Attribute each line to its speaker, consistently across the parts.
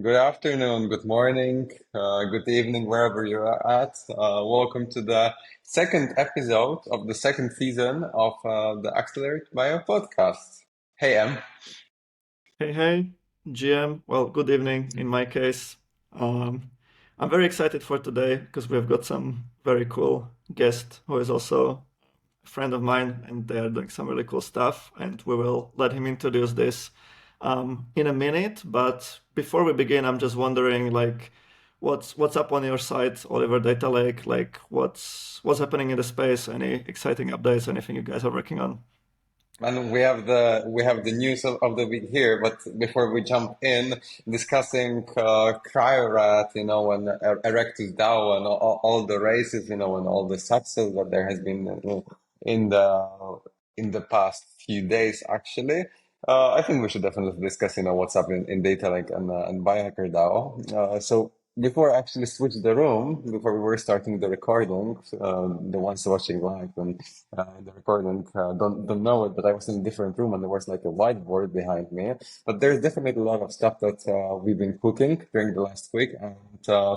Speaker 1: Good afternoon, good morning, good evening, wherever you're at. Welcome to the second episode of the second season of the Accelerate Bio podcast. Hey, Em.
Speaker 2: Hey, GM. Well, good evening in my case. Um, I'm very excited for today because we've got some very cool guest who is also a friend of mine, and they are doing some really cool stuff. And we will let him introduce this in a minute. But before we begin, I'm just wondering, like, what's up on your side, Oliver Data Lake? Like, what's happening in the space? Any exciting updates? Anything you guys are working on?
Speaker 1: And we have the news of the week here, but before we jump in, discussing CryoRat, and Erectus DAO and all the races, and all the success that there has been in the past few days, actually. I think we should definitely discuss, what's up in Data Lake and BiohackerDAO. So before I actually switched the room, before we were starting the recording, the ones watching live and the recording don't know it, but I was in a different room and there was like a whiteboard behind me. But there's definitely a lot of stuff that we've been cooking during the last week and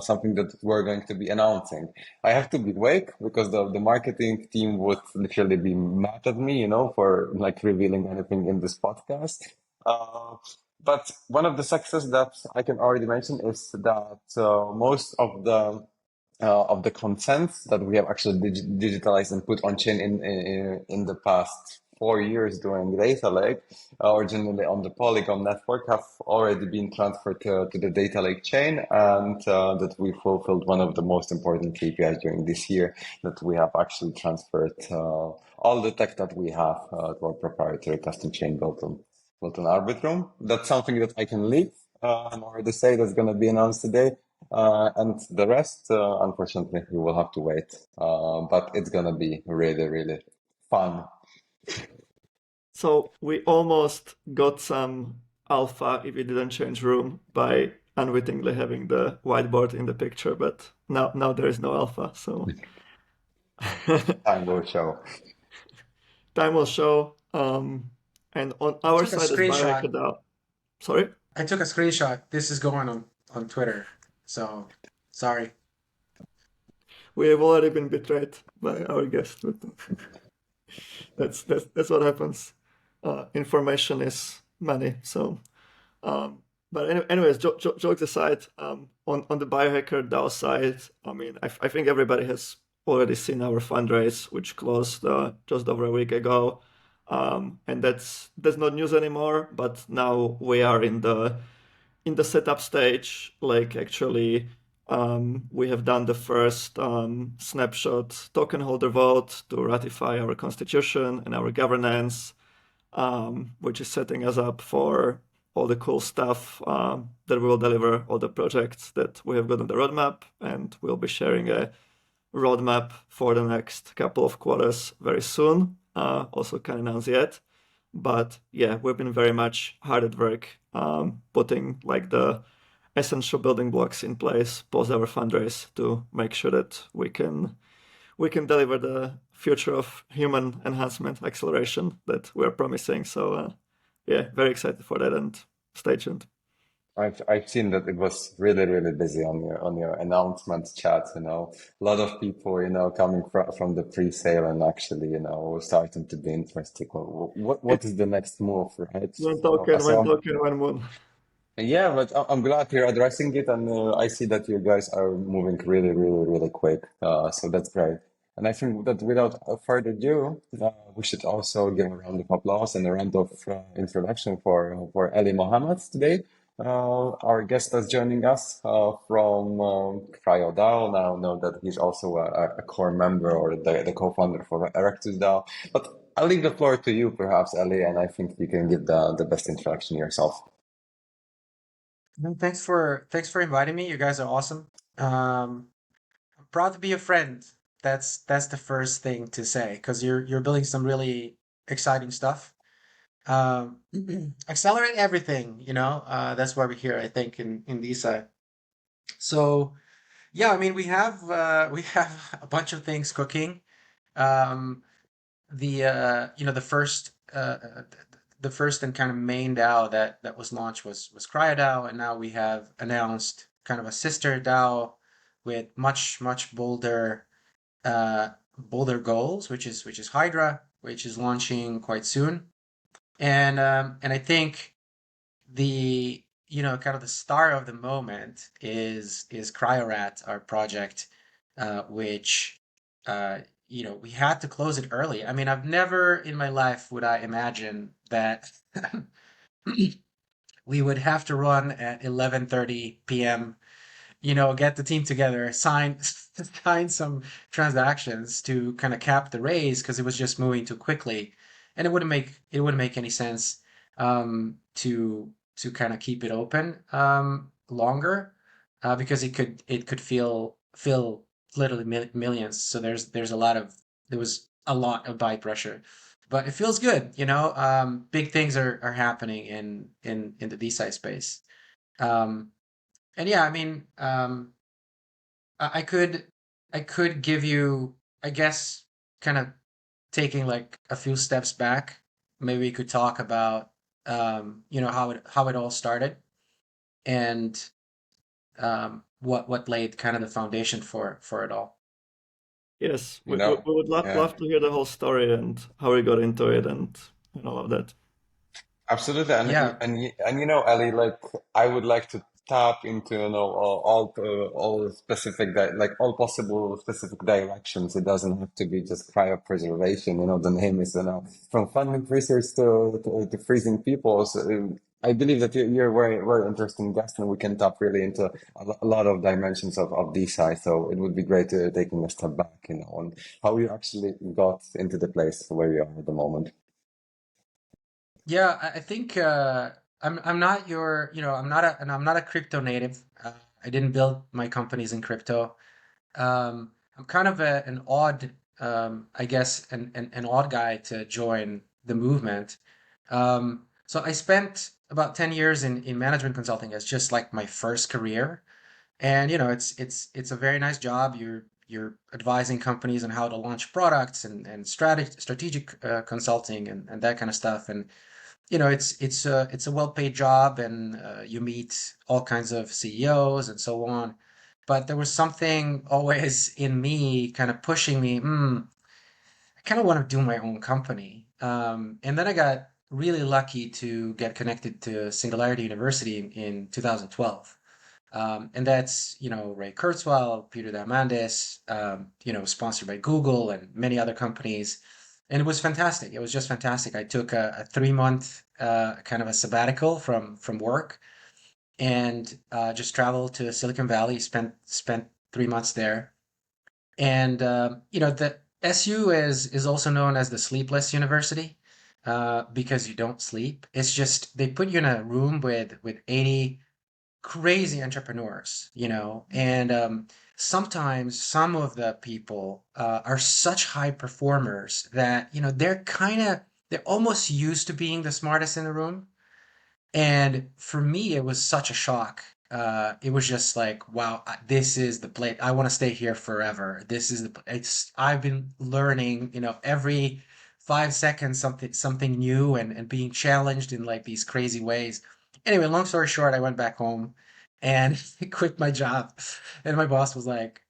Speaker 1: something that we're going to be announcing. I have to be awake because the marketing team would literally be mad at me, for like revealing anything in this podcast. Uh, but one of the successes that I can already mention is that most of the contents that we have actually digitalized and put on chain in the past 4 years during data lake, originally on the Polygon network, have already been transferred to the data lake chain, and that we fulfilled one of the most important KPIs during this year, that we have actually transferred all the tech that we have to our proprietary custom chain built on Arbitrum. That's something that I can leave and already say that's going to be announced today. And the rest, unfortunately, we will have to wait. But it's gonna be really, really fun.
Speaker 2: So we almost got some alpha if we didn't change room by unwittingly having the whiteboard in the picture, but now there is no alpha. So
Speaker 1: Time will show.
Speaker 2: time will show. And on
Speaker 3: I
Speaker 2: our
Speaker 3: took a
Speaker 2: side as
Speaker 3: screenshot.
Speaker 2: BiohackerDAO, sorry,
Speaker 3: I took a screenshot. This is going on Twitter. So sorry.
Speaker 2: we have already been betrayed by our guest. But that's what happens. Information is money. So but anyways, jokes aside, on the Biohacker DAO side, I mean, I think everybody has already seen our fundraise, which closed just over a week ago, and that's not news anymore. But now we are in the setup stage. Like actually, we have done the first snapshot token holder vote to ratify our constitution and our governance, which is setting us up for all the cool stuff that we will deliver, all the projects that we have got on the roadmap, and we'll be sharing a roadmap for the next couple of quarters very soon. Also can't announce yet, but yeah, we've been very much hard at work putting like the essential building blocks in place post our fundraise to make sure that we can deliver the future of human enhancement acceleration that we're promising. So yeah, very excited for that, and stay tuned.
Speaker 1: I've seen that it was really, really busy on your announcement chat, A lot of people, coming from the pre-sale and actually, starting to be interested. What is the next move, right?
Speaker 2: One
Speaker 1: So,
Speaker 2: token, one
Speaker 1: so
Speaker 2: token, one moon.
Speaker 1: yeah, but I'm glad you're addressing it, and I see that you guys are moving really, really, really quick. So that's great. And I think that without further ado, we should also give a round of applause and a round of introduction for Eli Mohamad today. Our guest that's joining us from CryoDAO. Now know that he's also a core member or the co-founder for Erectus DAO. But I'll leave the floor to you, perhaps, Eli, and I think you can give the best introduction yourself.
Speaker 3: No, thanks for inviting me. You guys are awesome. I'm proud to be a friend. That's the first thing to say because you're building some really exciting stuff. Um, accelerate everything. That's why we're here. I think in DeSci. So yeah, I mean we have a bunch of things cooking. Um, the first the first and kind of main DAO that was launched was CryoDAO, and now we have announced kind of a sister DAO with much bolder goals, which is Hydra, which is launching quite soon. And I think the kind of the star of the moment is CryoRat, our project, which we had to close it early. I mean, I've never in my life would I imagine that we would have to run at 11:30 p.m., get the team together, sign some transactions to kind of cap the raise because it was just moving too quickly, and it wouldn't make any sense to kind of keep it open longer, because it could fill literally millions. So there was a lot of buy pressure, but it feels good. Big things are happening in the DeSci space. Um, and yeah, I mean, I could give you, I guess, kind of taking like a few steps back. Maybe we could talk about, how it all started, and what laid kind of the foundation for it all.
Speaker 2: Yes,
Speaker 1: You
Speaker 2: we
Speaker 1: know,
Speaker 2: would
Speaker 1: yeah.
Speaker 2: love to hear the whole story and how we got into it and all of that.
Speaker 1: Absolutely,
Speaker 3: Yeah,
Speaker 1: Ellie, like I would like to tap into all specific like all possible specific directions. It doesn't have to be just cryopreservation. The name is from funding research to freezing people. So, I believe that you're very interesting guest, and we can tap really into a lot of dimensions of DeSci. So it would be great to taking a step back, on how you actually got into the place where you are at the moment.
Speaker 3: yeah. I think I'm not I'm not a crypto native. I didn't build my companies in crypto. I'm kind of an odd, I guess, an odd guy to join the movement. So I spent about 10 years in management consulting as just like my first career. And it's a very nice job. You're advising companies on how to launch products and strategic consulting and that kind of stuff. And it's a well-paid job, and you meet all kinds of CEOs and so on. But there was something always in me kind of pushing me, I kind of want to do my own company. And then I got really lucky to get connected to Singularity University in 2012. And that's, Ray Kurzweil, Peter Diamandis, sponsored by Google and many other companies. And it was fantastic. It was just fantastic. I took a 3 month kind of a sabbatical from work, and just traveled to Silicon Valley, spent 3 months there. And the SU is also known as the sleepless university, because you don't sleep. It's just they put you in a room with 80 crazy entrepreneurs, and sometimes some of the people are such high performers that they're almost used to being the smartest in the room. And for me, it was such a shock. It was just like, wow, this is the place. I want to stay here forever. This is I've been learning, every 5 seconds something new, and being challenged in like these crazy ways. Anyway, long story short, I went back home and quit my job. And my boss was like,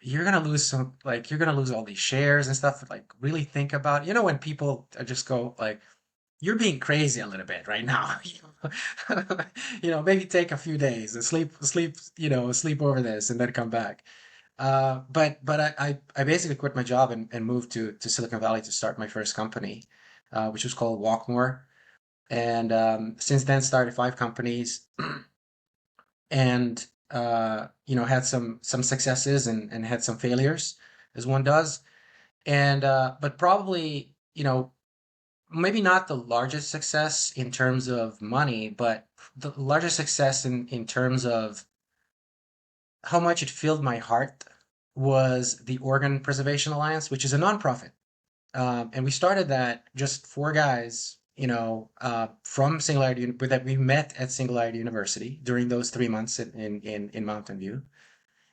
Speaker 3: you're gonna lose all these shares and stuff. Like, really think about, when people just go like, you're being crazy a little bit right now. Maybe take a few days and sleep over this and then come back. But I basically quit my job and moved to Silicon Valley to start my first company, which was called Walkmore. And since then started 5 companies, and had some successes and had some failures, as one does. And but probably, maybe not the largest success in terms of money, but the largest success in terms of how much it filled my heart was the Organ Preservation Alliance, which is a nonprofit. And we started that, just 4 guys, from Singularity, that we met at Singularity University during those 3 months in Mountain View.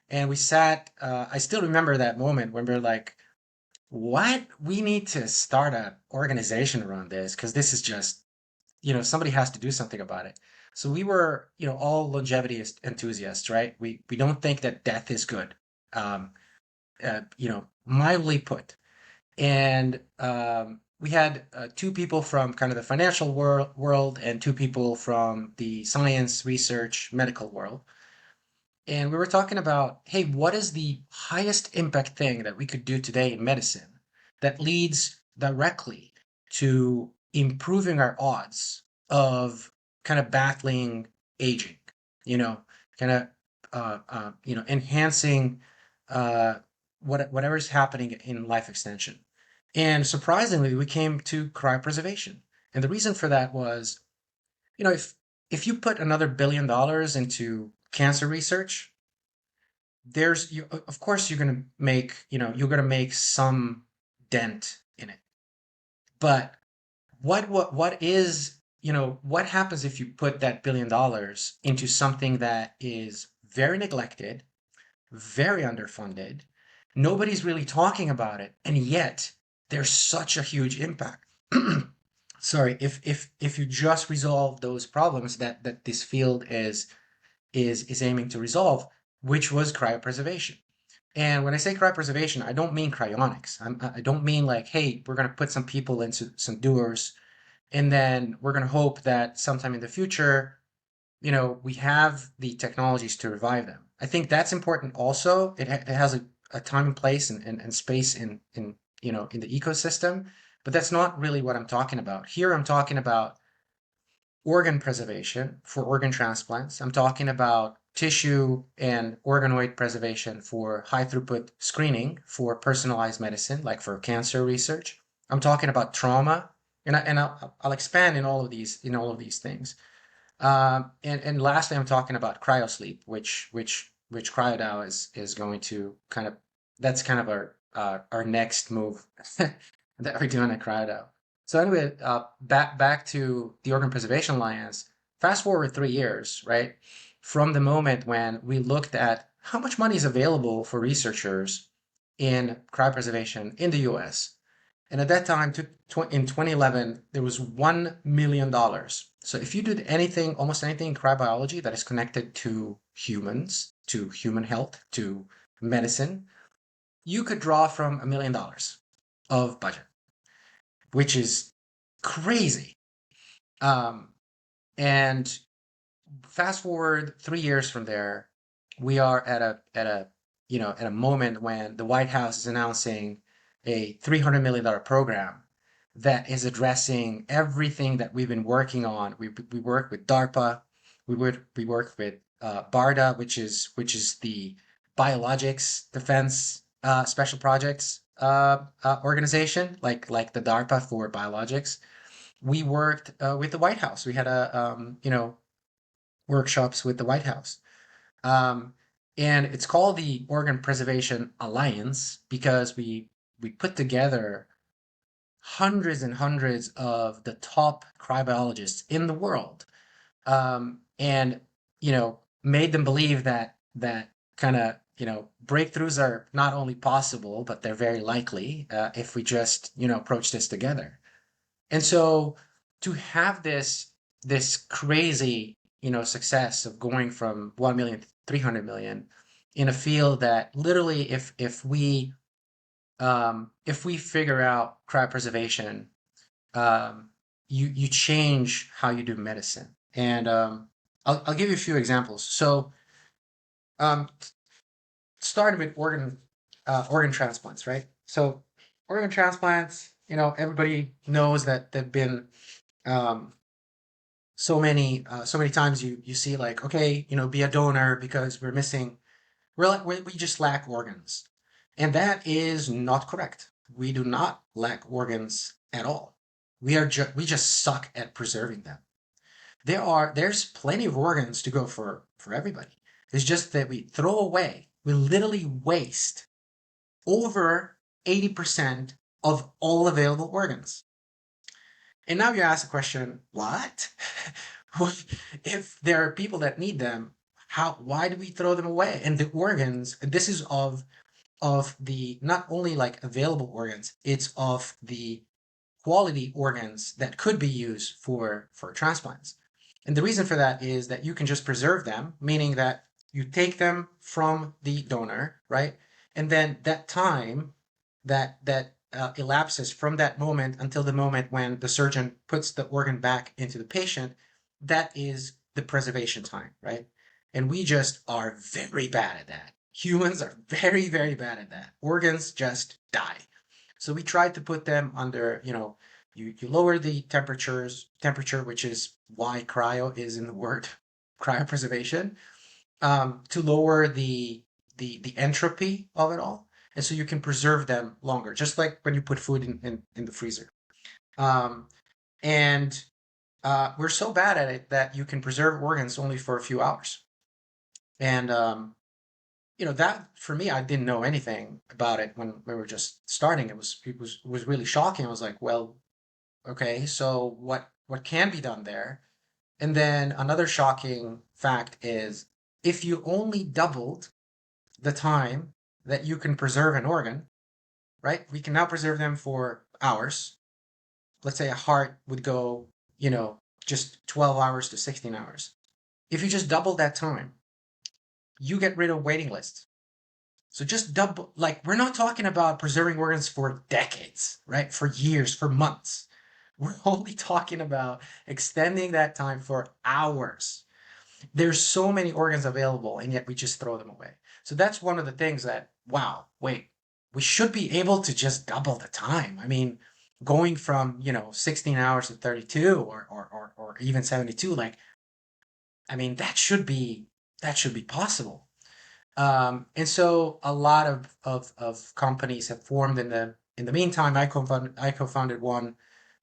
Speaker 3: And we sat, I still remember that moment when we are like, what? We need to start a organization around this, because this is just somebody has to do something about it. So we were, all longevity enthusiasts, right? We don't think that death is good, um, mildly put. And we had two people from kind of the financial world and two people from the science, research, medical world. And we were talking about, hey, what is the highest impact thing that we could do today in medicine that leads directly to improving our odds of kind of battling aging, you know, kind of, enhancing whatever's happening in life extension. And surprisingly, we came to cryopreservation. And the reason for that was, if you put another $1 billion into cancer research, of course you're gonna make some dent in it. But what happens if you put that $1 billion into something that is very neglected, very underfunded, nobody's really talking about it, and yet there's such a huge impact. Sorry, if you just resolve those problems that this field is aiming to resolve, which was cryopreservation. And when I say cryopreservation, I don't mean cryonics. I don't mean like, hey, we're going to put some people into some doers, and then we're going to hope that sometime in the future, we have the technologies to revive them. I think that's important also. It has a time and place and space in the ecosystem, but that's not really what I'm talking about. Here I'm talking about organ preservation for organ transplants. I'm talking about tissue and organoid preservation for high throughput screening for personalized medicine, like for cancer research. I'm talking about trauma, and I'll expand in all of these things. And lastly, I'm talking about cryosleep, which CryoDAO is going to kind of, that's kind of our next move that we're doing at CryoDAO. So anyway, back to the Organ Preservation Alliance. Fast forward 3 years, right, from the moment when we looked at how much money is available for researchers in cryopreservation in the U.S. And at that time, in 2011, there was $1 million. So if you did anything, almost anything in cryobiology that is connected to humans, to human health, to medicine, you could draw from $1 million of budget, which is crazy. And fast forward 3 years from there, we are at a moment when the White House is announcing a $300 million program that is addressing everything that we've been working on. We work with DARPA, we work with BARDA, which is the Biologics Defense Special Projects organization, like the DARPA for biologics. We worked with the White House. We had workshops with the White House. And it's called the Organ Preservation Alliance because we put together hundreds and hundreds of the top cryobiologists in the world, and made them believe that kind of breakthroughs are not only possible but they're very likely if we just approach this together. And so to have this crazy success of going from 1 million to 300 million in a field that literally if we figure out cryopreservation, you change how you do medicine. And I'll give you a few examples. So starting with organ transplants, right? So organ transplants, everybody knows that there've been so many times you see like, okay, be a donor because we just lack organs. And that is not correct. We do not lack organs at all. We just suck at preserving them. There's plenty of organs to go for everybody. It's just that we literally waste over 80% of all available organs. And now you ask the question, what? If there are people that need them, why do we throw them away? And the organs, this is of the not only like available organs, it's of the quality organs that could be used for transplants. And the reason for that is that you can just preserve them, meaning that you take them from the donor, right? And then that time that elapses from that moment until the moment when the surgeon puts the organ back into the patient, that is the preservation time, right? And we just are very bad at that. Humans are very, very bad at that. Organs just die. So we tried to put them under, you lower the temperature, which is why cryo is in the word cryopreservation, to lower the entropy of it all. And so you can preserve them longer, just like when you put food in the freezer. Um, and we're so bad at it that you can preserve organs only for a few hours. And that for me, I didn't know anything about it when we were just starting. It was really shocking. I was like, well, okay, so what can be done there? And then another shocking fact is if you only doubled the time that you can preserve an organ, right? We can now preserve them for hours. Let's say a heart would go, just 12 hours to 16 hours. If you just double that time, you get rid of waiting lists. So just double, like, we're not talking about preserving organs for decades, right? For years, for months. We're only talking about extending that time for hours. There's so many organs available, and yet we just throw them away. So that's one of the things that, wow, wait, we should be able to just double the time. I mean, going from, 16 hours to 32 or even 72, like, I mean, that should be possible. And so a lot of companies have formed in the meantime. I co-founded one.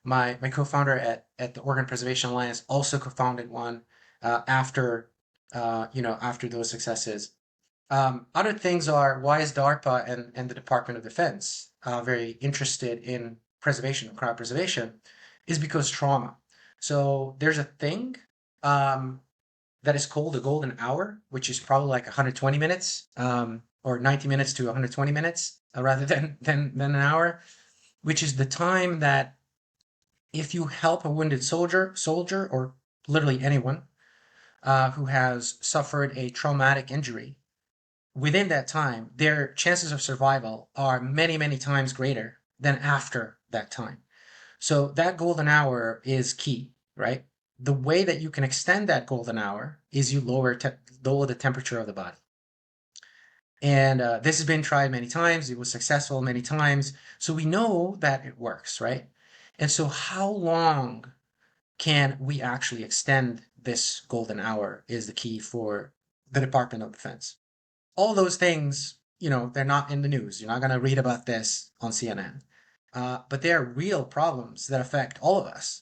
Speaker 3: My co-founder at the Organ Preservation Alliance also co-founded one after those successes. Other things are, why is DARPA and the Department of Defense very interested in preservation, cryopreservation, is because trauma. So there's a thing that is called the golden hour, which is probably like 120 minutes, or 90 minutes to 120 minutes, rather than an hour, which is the time that if you help a wounded soldier, or literally anyone who has suffered a traumatic injury, within that time, their chances of survival are many, many times greater than after that time. So that golden hour is key, right? The way that you can extend that golden hour is you lower the temperature of the body. And this has been tried many times. It was successful many times. So we know that it works, right? And so how long can we actually extend this golden hour is the key for the Department of Defense. All those things, they're not in the news. You're not going to read about this on CNN. But they are real problems that affect all of us.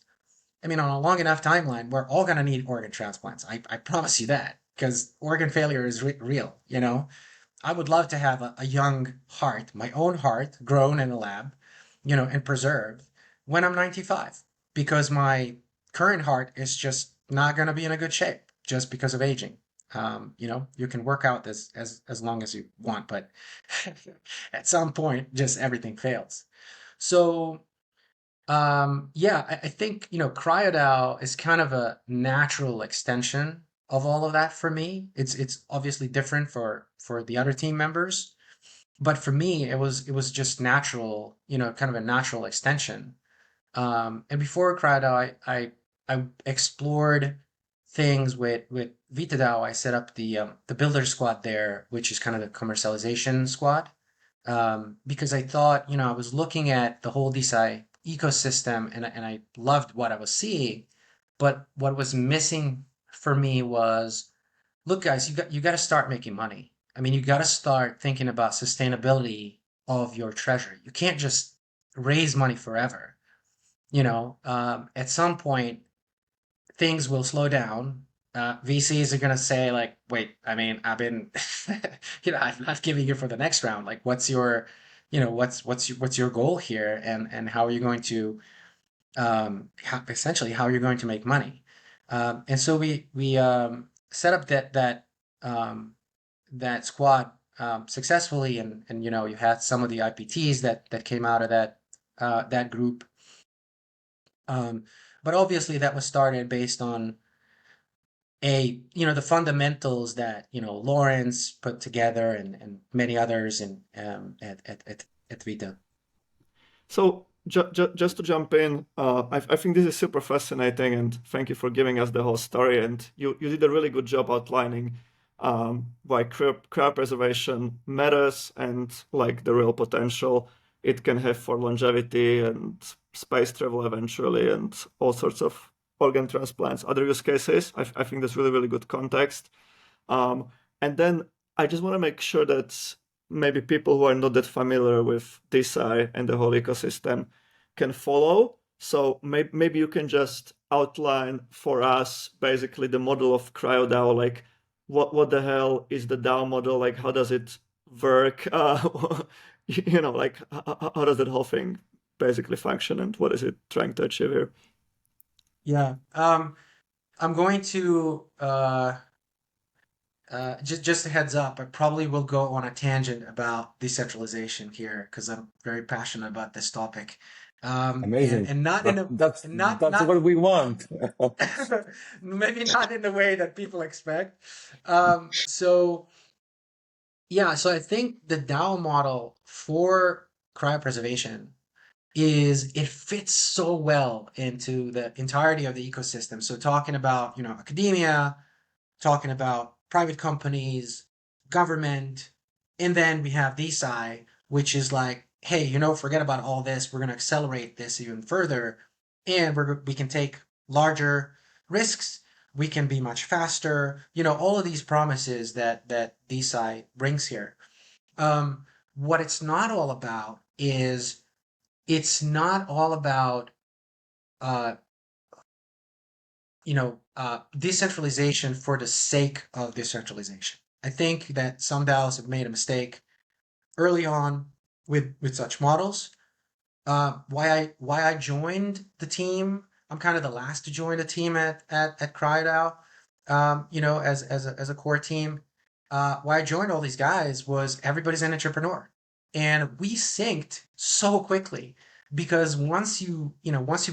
Speaker 3: I mean, on a long enough timeline, we're all going to need organ transplants. I promise you that, because organ failure is real. I would love to have a young heart, my own heart, grown in a lab, and preserved when I'm 95, because my current heart is just not going to be in a good shape just because of aging. You can work out this as long as you want, but at some point, just everything fails. So, yeah, I think, CryoDAO is kind of a natural extension of all of that for me. It's obviously different for the other team members, but for me, it was just natural, kind of a natural extension. And before CryoDAO, I explored things with VitaDAO. I set up the builder squad there, which is kind of the commercialization squad, because I thought, I was looking at the whole DeSci ecosystem, and I loved what I was seeing, but what was missing for me was, look, guys, you got to start making money. I mean, you got to start thinking about sustainability of your treasure. You can't just raise money forever. At some point, things will slow down. VCs are gonna say, like, wait, I mean, I've been, I'm not giving you for the next round. Like, what's your goal here, and how are you going to, essentially, how are you going to make money? And so we set up that squad successfully, and you had some of the IPTs that came out of that group. But obviously that was started based on the fundamentals that Lawrence put together, and many others in at Vita.
Speaker 2: So just to jump in, I think this is super fascinating, and thank you for giving us the whole story. And you did a really good job outlining why cryopreservation matters and like the real potential it can have for longevity and space travel eventually, and all sorts of organ transplants, other use cases. I think that's really, really good context. And then I just want to make sure that maybe people who are not that familiar with DeSci and the whole ecosystem can follow. So maybe you can just outline for us basically the model of CryoDAO, like what the hell is the DAO model? Like how does it work? Like how does that whole thing basically function, and what is it trying to achieve here?
Speaker 3: Yeah. I'm going to just a heads up, I probably will go on a tangent about decentralization here because I'm very passionate about this topic. And
Speaker 1: Amazing.
Speaker 3: and not in a
Speaker 1: That's
Speaker 3: and
Speaker 1: that's
Speaker 3: not
Speaker 1: what we want.
Speaker 3: maybe not in the way that people expect. So yeah, so I think the DAO model for cryopreservation is it fits so well into the entirety of the ecosystem. So talking about, academia, talking about private companies, government, and then we have DeSci, which is like, hey, forget about all this. We're going to accelerate this even further, and we can take larger risks. We can be much faster. All of these promises that DeSci brings here. Um, what it's not all about is it's not all about uh, decentralization for the sake of decentralization. I think that some DAOs have made a mistake early on with such models. Why I joined the team? I'm kind of the last to join the team at CryoDAO. As a core team. Why I joined all these guys was everybody's an entrepreneur, and we synced so quickly because once you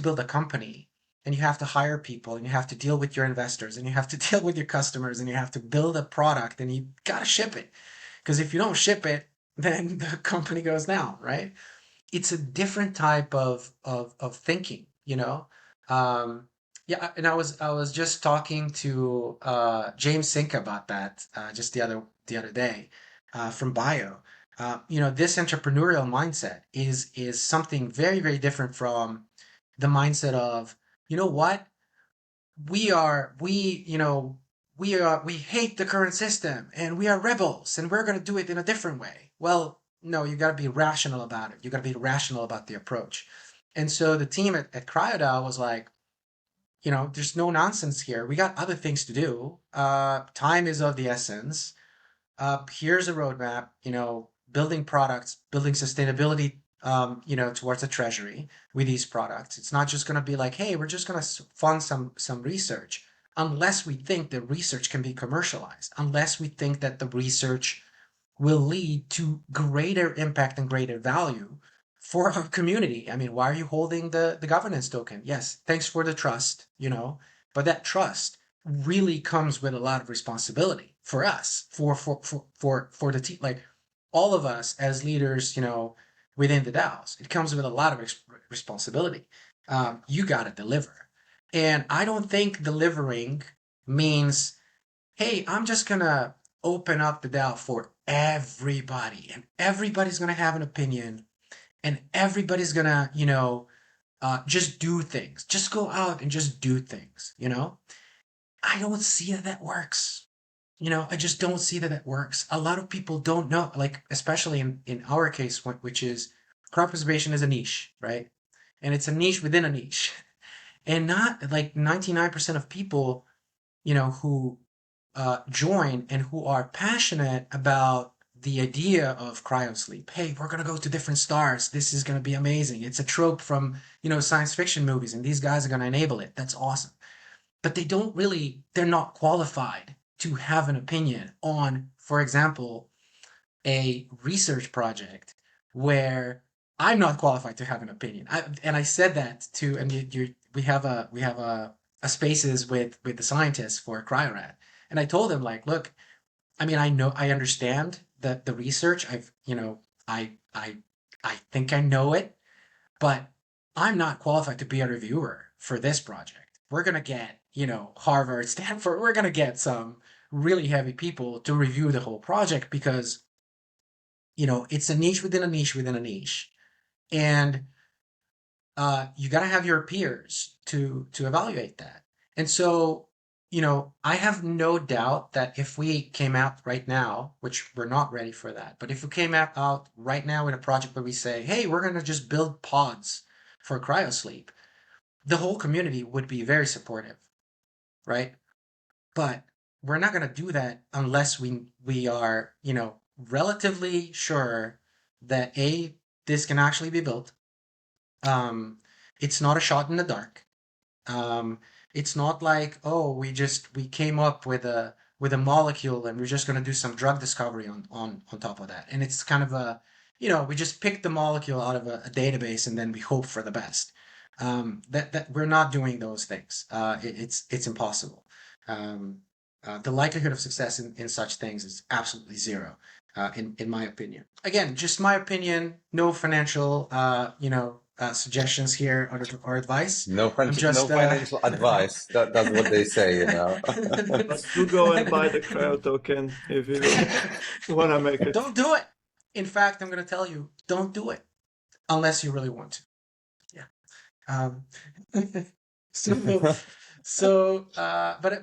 Speaker 3: build a company and you have to hire people and you have to deal with your investors and you have to deal with your customers and you have to build a product and you gotta ship it, because if you don't ship it, then the company goes down, right? It's a different type of thinking, yeah, and I was just talking to James Sink about that just the other day from Bio. This entrepreneurial mindset is something very, very different from the mindset of, you know what, we hate the current system and we are rebels and we're going to do it in a different way. Well, no, you got to be rational about it. You got to be rational about the approach. And so the team at CryoDAO was like, there's no nonsense here. We got other things to do. Time is of the essence. Here's a roadmap, building products, building sustainability, towards the treasury with these products. It's not just going to be like, hey, we're just going to fund some research, unless we think the research can be commercialized, unless we think that the research will lead to greater impact and greater value for our community. I mean, why are you holding the governance token? Yes, thanks for the trust, but that trust really comes with a lot of responsibility for us, for the team, like all of us as leaders, within the DAOs. It comes with a lot of responsibility. You got to deliver. And I don't think delivering means, hey, I'm just going to open up the DAO for everybody, and everybody's going to have an opinion, and everybody's going to, just do things. Just go out and just do things, I don't see that works. I just don't see that works. A lot of people don't know, like, especially in our case, which is crop preservation is a niche, right? And it's a niche within a niche. And not like 99% of people, who join and who are passionate about the idea of cryosleep. Hey, we're going to go to different stars. This is going to be amazing. It's a trope from, science fiction movies, and these guys are going to enable it. That's awesome. But they're not qualified to have an opinion on, for example, a research project where I'm not qualified to have an opinion. And I said that to, and a spaces with the scientists for CryoRat, and I told him like, look, I mean, I understand the research. I think I know it, but I'm not qualified to be a reviewer for this project. We're gonna get, Harvard, Stanford, we're gonna get some really heavy people to review the whole project because, it's a niche within a niche within a niche. And you got to have your peers to evaluate that. And so, I have no doubt that if we came out right now, which we're not ready for that, but if we came out right now in a project where we say, hey, we're going to just build pods for cryosleep, the whole community would be very supportive, right? But we're not going to do that unless we are, relatively sure that this can actually be built. It's not a shot in the dark. Um, it's not like, oh, we came up with a molecule and we're just going to do some drug discovery on top of that. And it's kind of we just pick the molecule out of a database and then we hope for the best. That we're not doing those things. It's impossible. The likelihood of success in such things is absolutely zero, in my opinion. Again, just my opinion. No financial, suggestions here or advice.
Speaker 1: No,
Speaker 3: I'm
Speaker 1: no
Speaker 3: just
Speaker 1: financial advice. That's what they say, you know.
Speaker 2: But do go and buy the cryo token if you want to make it.
Speaker 3: don't do it. In fact, I'm going to tell you, don't do it unless you really want to. Yeah. Um, so, but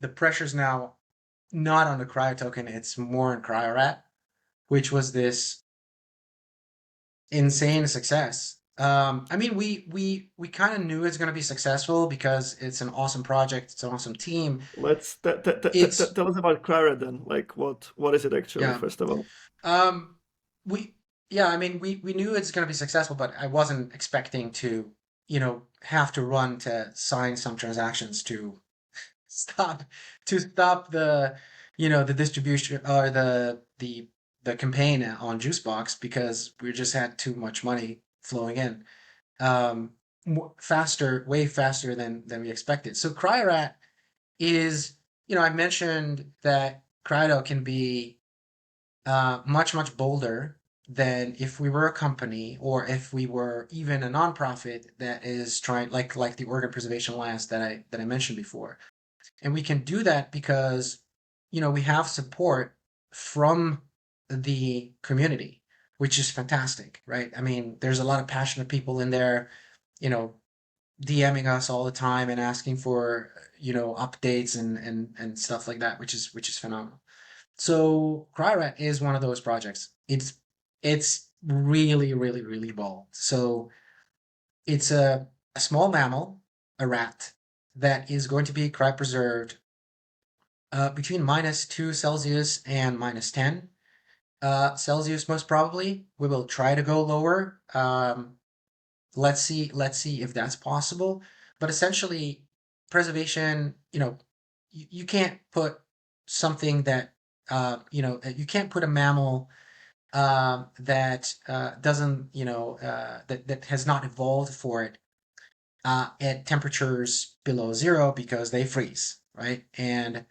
Speaker 3: the pressure's now not on the cryo token. It's more on CryoRat, which was this insane success. I mean, we kind of knew it's going to be successful because it's an awesome project. It's an awesome team.
Speaker 2: Let's
Speaker 3: It's
Speaker 2: tell us about cryo then. Like what is it actually,
Speaker 3: yeah.
Speaker 2: first of all?
Speaker 3: We yeah. I mean, we knew it's going to be successful, but I wasn't expecting to, have to run to sign some transactions to stop stop the distribution or the campaign on Juicebox because we just had too much money flowing in, um way faster than we expected. So CryoRat is, I mentioned that CryoDAO can be much bolder than if we were a company or if we were even a nonprofit that is trying, like the organ preservation alliance that I mentioned before. And we can do that because, we have support from the community, which is fantastic, right? I mean, there's a lot of passionate people in there, you know, DMing us all the time and asking for, updates and stuff like that, which is phenomenal. So CryoRat is one of those projects. It's really, really, really bold. So it's a small mammal, a rat, that is going to be cryopreserved between -2 Celsius and -10 Celsius, most probably. We will try to go lower. Let's see if that's possible. But essentially, preservation, you can't put something that, you can't put a mammal that doesn't, that has not evolved for it at temperatures below zero because they freeze, right? And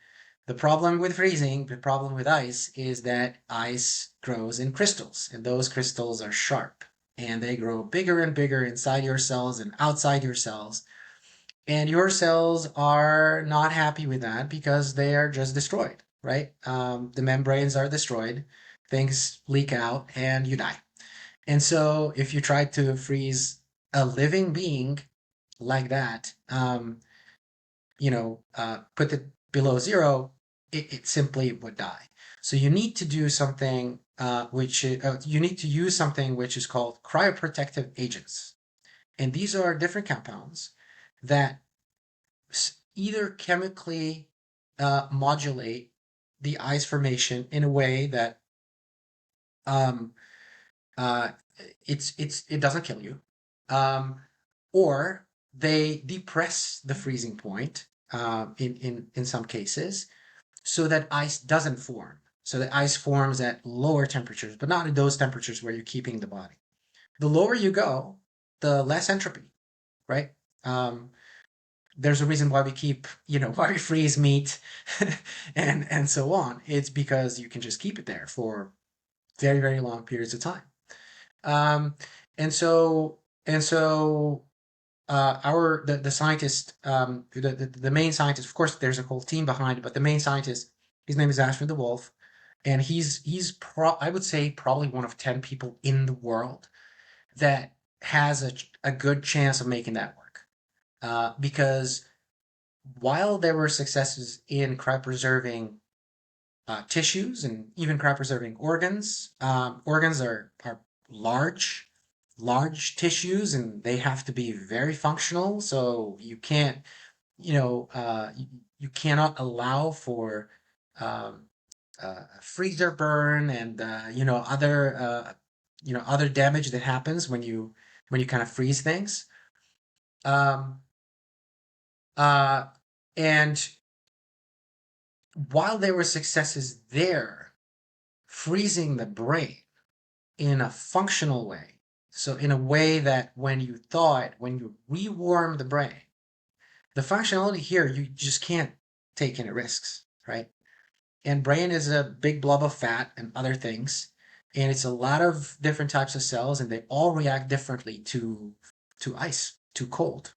Speaker 3: the problem with freezing, the problem with ice, is that ice grows in crystals, and those crystals are sharp, and they grow bigger and bigger inside your cells and outside your cells. And your cells are not happy with that because they are just destroyed, right? The membranes are destroyed, things leak out, and you die. And so if you try to freeze a living being like that, put it below zero, it simply would die. So you need to do something, you need to use something which is called cryoprotective agents. And these are different compounds that either chemically modulate the ice formation in a way that um, uh, it doesn't kill you, or they depress the freezing point in some cases, so that ice doesn't form. So that ice forms at lower temperatures, but not at those temperatures where you're keeping the body. The lower you go, the less entropy, right? There's a reason why we keep, why we freeze meat and so on. It's because you can just keep it there for very, very long periods of time. Um, and so and so our the scientist, the main scientist, of course, there's a whole team behind it, but the main scientist, his name is Ashwin the Wolf, and I would say probably one of 10 people in the world that has a good chance of making that work. Because while there were successes in cryopreserving tissues and even cryopreserving organs, organs are large, large tissues, and they have to be very functional. So you can't, you cannot allow for um, freezer burn and other damage that happens when you kind of freeze things. Um, and while there were successes there, freezing the brain in a functional way, so in a way that when you rewarm the brain, the functionality here, you just can't take any risks, right? And brain is a big blob of fat and other things, and it's a lot of different types of cells, and they all react differently to ice, to cold.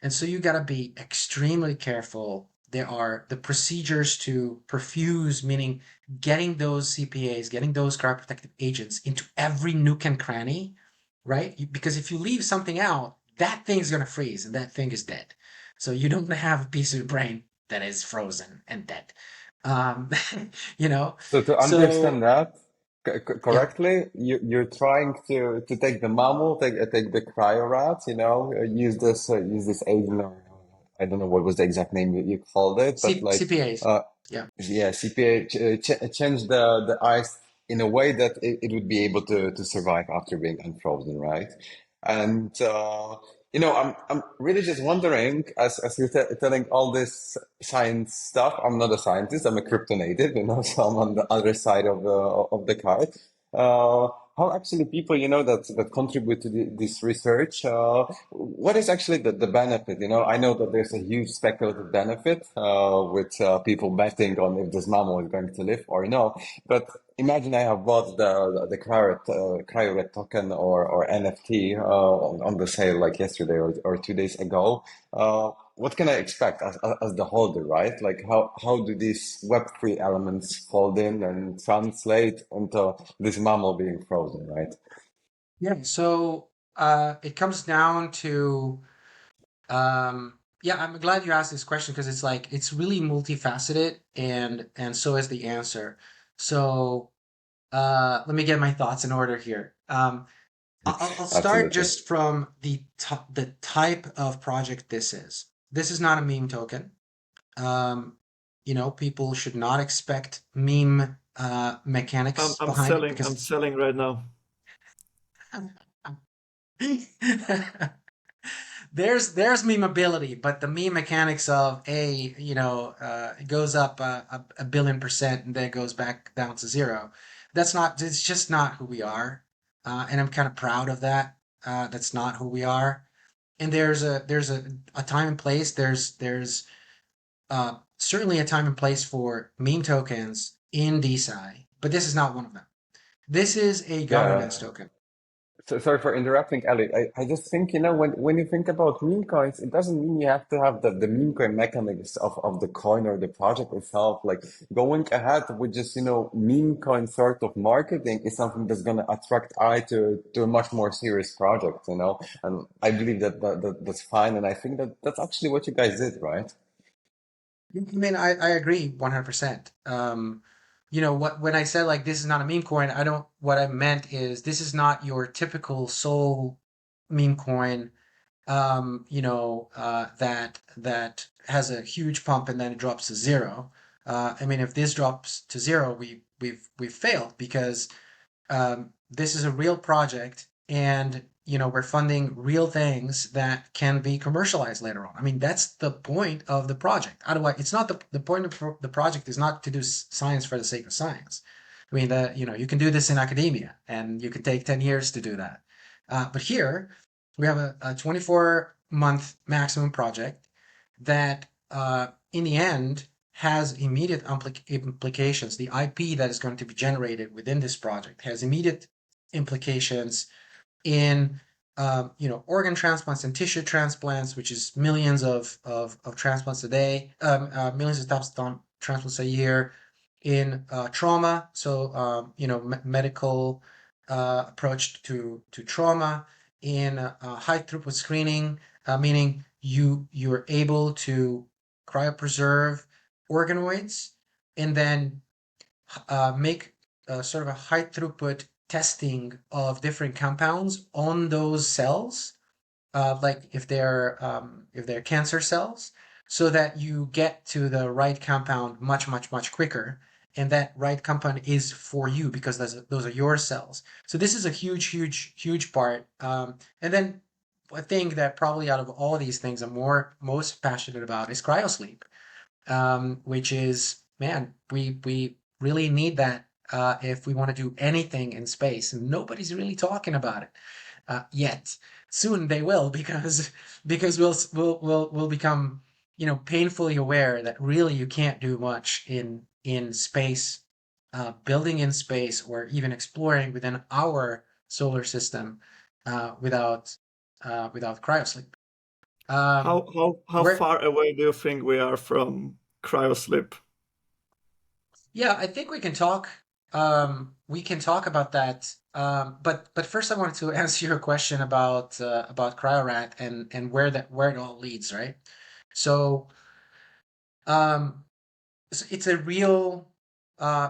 Speaker 3: And so you got to be extremely careful. There are the procedures to perfuse, meaning getting those CPAs, getting those cryoprotective agents into every nook and cranny, right? Because if you leave something out, that thing's going to freeze and that thing is dead. So you don't have a piece of your brain that is frozen and dead. Um, you know,
Speaker 1: So to understand
Speaker 3: so
Speaker 1: that
Speaker 3: yeah,
Speaker 1: correctly, you're trying to take the mammal, take the cryorat, use this agent, or I don't know what was the exact name you called it, but like
Speaker 3: CPAs.
Speaker 1: uh,
Speaker 3: Yeah.
Speaker 1: yeah, CPA change the ice in a way that it would be able to survive after being unfrozen, right? And I'm really just wondering, as you're telling all this science stuff, I'm not a scientist, I'm a crypto native, so I'm on the other side of the card. Uh, how actually people, that contribute to this research, what is actually the benefit? I know that there's a huge speculative benefit with people betting on if this mammal is going to live or no. But imagine I have bought the CryoRat token or NFT on the sale like yesterday or 2 days ago. What can I expect as the holder, right? Like how do these Web3 elements fold in and translate into this mammal being frozen, right?
Speaker 3: Yeah. So it comes down to yeah, I'm glad you asked this question because it's really multifaceted and so is the answer. So let me get my thoughts in order here. I'll start
Speaker 1: Absolutely.
Speaker 3: just from the type of project this is. This is not a meme token. Um, people should not expect meme
Speaker 2: I'm
Speaker 3: mechanics
Speaker 2: I'm
Speaker 3: behind it
Speaker 2: selling. I'm
Speaker 3: because
Speaker 2: selling right now.
Speaker 3: there's memeability, but the meme mechanics of it goes up a billion% and then it goes back down to zero. It's just not who we are, and I'm kind of proud of that. That's not who we are, and there's a time and place. There's certainly a time and place for meme tokens in DeSci, but this is not one of them. This is a
Speaker 1: Yeah.
Speaker 3: governance token.
Speaker 1: So, sorry for interrupting, Ellie. I just think, when you think about meme coins, it doesn't mean you have to have the meme coin mechanics of the coin or the project itself. Like going ahead with just, meme coin sort of marketing is something that's going to attract eye to a much more serious project. And I believe that's fine. And I think that's actually what you guys did, right?
Speaker 3: I mean, I agree 100%. When I said like this is not a meme coin, what I meant is this is not your typical soul meme coin, that has a huge pump and then it drops to zero. I mean, if this drops to zero, we've failed because this is a real project and we're funding real things that can be commercialized later on. I mean, that's the point of the project. Otherwise, it's not the point of the project is not to do science for the sake of science. I mean, you can do this in academia and you could take 10 years to do that. But here we have a 24 month maximum project that in the end has immediate implications. The IP that is going to be generated within this project has immediate implications in organ transplants and tissue transplants, which is millions of transplants a day, millions of transplants a year, in trauma, so medical approach to trauma, in high throughput screening, meaning you're able to cryopreserve organoids and then make sort of a high throughput testing of different compounds on those cells, like if they're cancer cells, so that you get to the right compound much quicker, and that right compound is for you because those are your cells. So this is a huge part. And then a thing that probably out of all these things I'm most passionate about is cryosleep, which is, man, we really need that if we want to do anything in space, and nobody's really talking about it yet. Soon they will, because we'll become painfully aware that really you can't do much in space, building in space, or even exploring within our solar system without cryosleep.
Speaker 2: How
Speaker 3: Where
Speaker 2: far away do you think we are from cryosleep?
Speaker 3: Yeah, I think we can talk. We can talk about that. But first, I wanted to answer your question about CryoRat and where it all leads, right? So, um, it's a real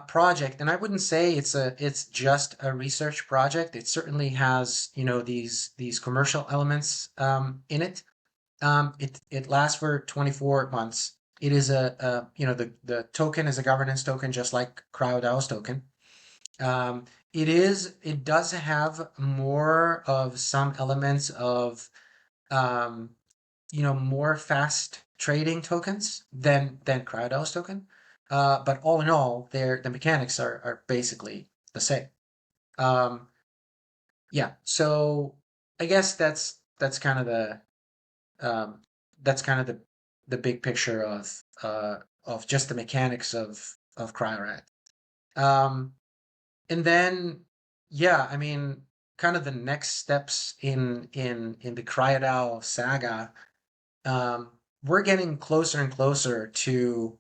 Speaker 3: project, and I wouldn't say it's just a research project. It certainly has these commercial elements in it. It lasts for 24 months. It is the token is a governance token, just like CryoDAO's token. It does have more of some elements of um, more fast trading tokens than CryoDAO's token. But all in all, the mechanics are basically the same. Um, yeah, so I guess that's kind of um, the big picture of just the mechanics of CryoRat. Um, and then yeah, I mean, kind of the next steps in the CryoDAO saga. Um, we're getting closer and closer to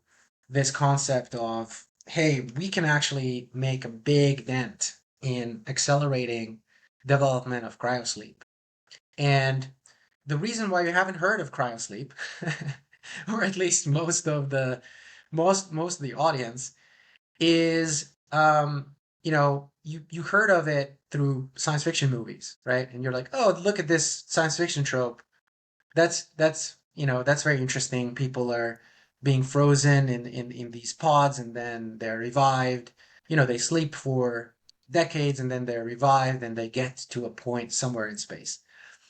Speaker 3: this concept of, hey, we can actually make a big dent in accelerating development of cryosleep. And the reason why you haven't heard of cryosleep, or at least most of the audience, is you heard of it through science fiction movies, right? And you're like, oh, look at this science fiction trope. That's very interesting. People are being frozen in these pods, and then they're revived. They sleep for decades, and then they're revived, and they get to a point somewhere in space.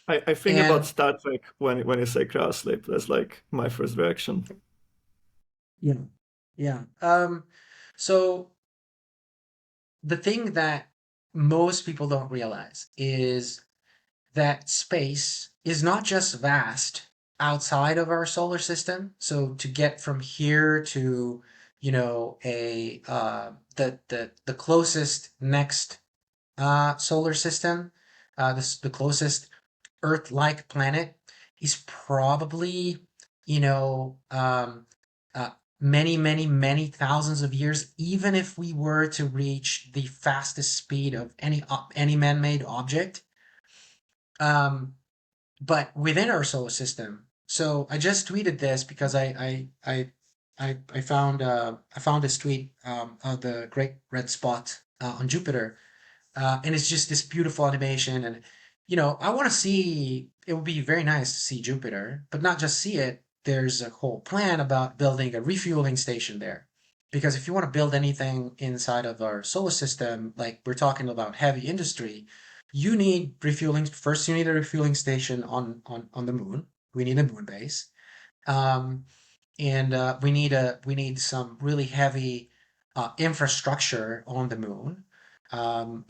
Speaker 2: I think about
Speaker 3: And
Speaker 2: Star Trek when you say cryosleep. That's like my first reaction.
Speaker 3: yeah, yeah. So the thing that most people don't realize is that space is not just vast outside of our solar system. So to get from here to, a the closest next solar system, the closest Earth-like planet is probably, you know, um, many thousands of years, even if we were to reach the fastest speed of any man-made object. Um, but within our solar system. So I just tweeted this because I found this tweet of the Great Red Spot on Jupiter, and it's just this beautiful animation. And I want to see. It would be very nice to see Jupiter, but not just see it. There's a whole plan about building a refueling station there, because if you want to build anything inside of our solar system, like we're talking about heavy industry, you need refueling. First, you need a refueling station on the moon. We need a moon base, um, and we need some really heavy infrastructure on the moon. and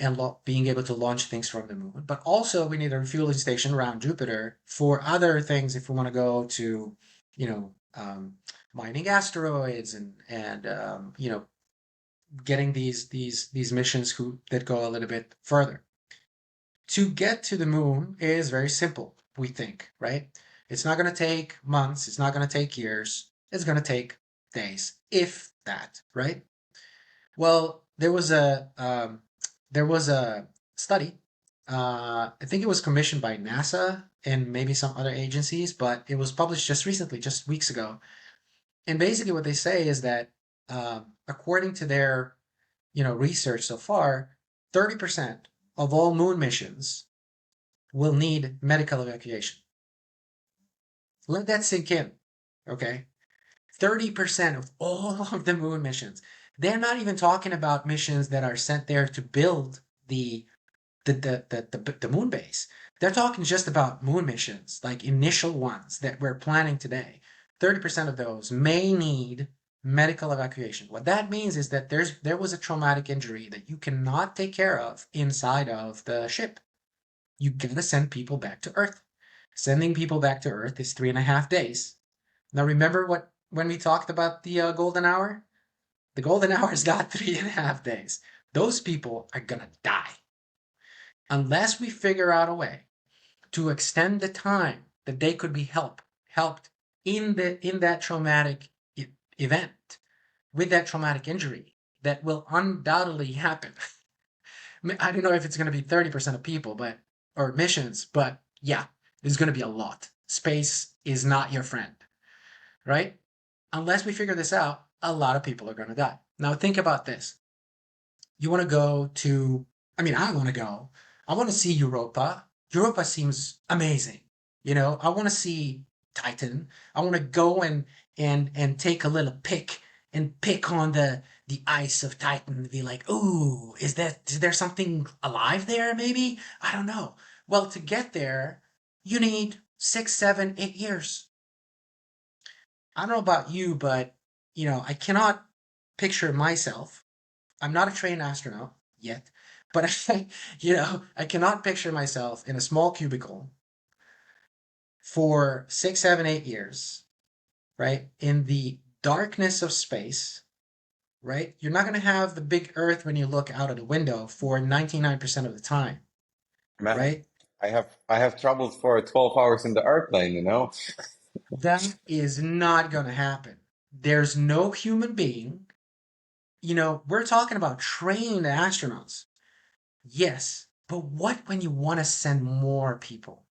Speaker 3: being able to launch things from the moon. But also, we need a refueling station around Jupiter for other things if we want to go to, you know, mining asteroids and you know, getting these missions that go a little bit further. To get to the moon is very simple, we think, right? It's not going to take months. It's not going to take years. It's going to take days, if that, right? Well, there was a study. I think it was commissioned by NASA and maybe some other agencies, but it was published just recently, just weeks ago. And basically, what they say is that according to their research so far, 30% of all moon missions will need medical evacuation. Let that sink in, okay? 30% of all of the moon missions. They're not even talking about missions that are sent there to build the moon base. They're talking just about moon missions, like initial ones that we're planning today. 30% of those may need medical evacuation. What that means is that there was a traumatic injury that you cannot take care of inside of the ship. You gotta send people back to Earth. Sending people back to Earth is 3.5 days. Now remember when we talked about the golden hour? The golden hour is not 3.5 days. Those people are gonna die. Unless we figure out a way to extend the time that they could be helped in that traumatic event, with that traumatic injury that will undoubtedly happen. I don't know if it's going to be 30% of people, or missions, but yeah, there's going to be a lot. Space is not your friend, right? Unless we figure this out, a lot of people are going to die. Now think about this. You want to go to, I want to go. I want to see Europa. Europa seems amazing. I want to see Titan. I want to go and take a little pick and pick on the ice of Titan and be like, ooh, is there something alive there maybe? I don't know. Well, to get there, you need 6, 7, 8 years. I don't know about you, but I cannot picture myself. I'm not a trained astronaut yet, but I cannot picture myself in a small cubicle for 6, 7, 8 years, right? In the darkness of space, right? You're not going to have the big Earth when you look out of the window for 99% of the time,
Speaker 1: Man,
Speaker 3: right?
Speaker 1: I have troubles for 12 hours in the airplane, you know?
Speaker 3: That is not going to happen. There's no human being. We're talking about trained astronauts. Yes, but what when you want to send more people?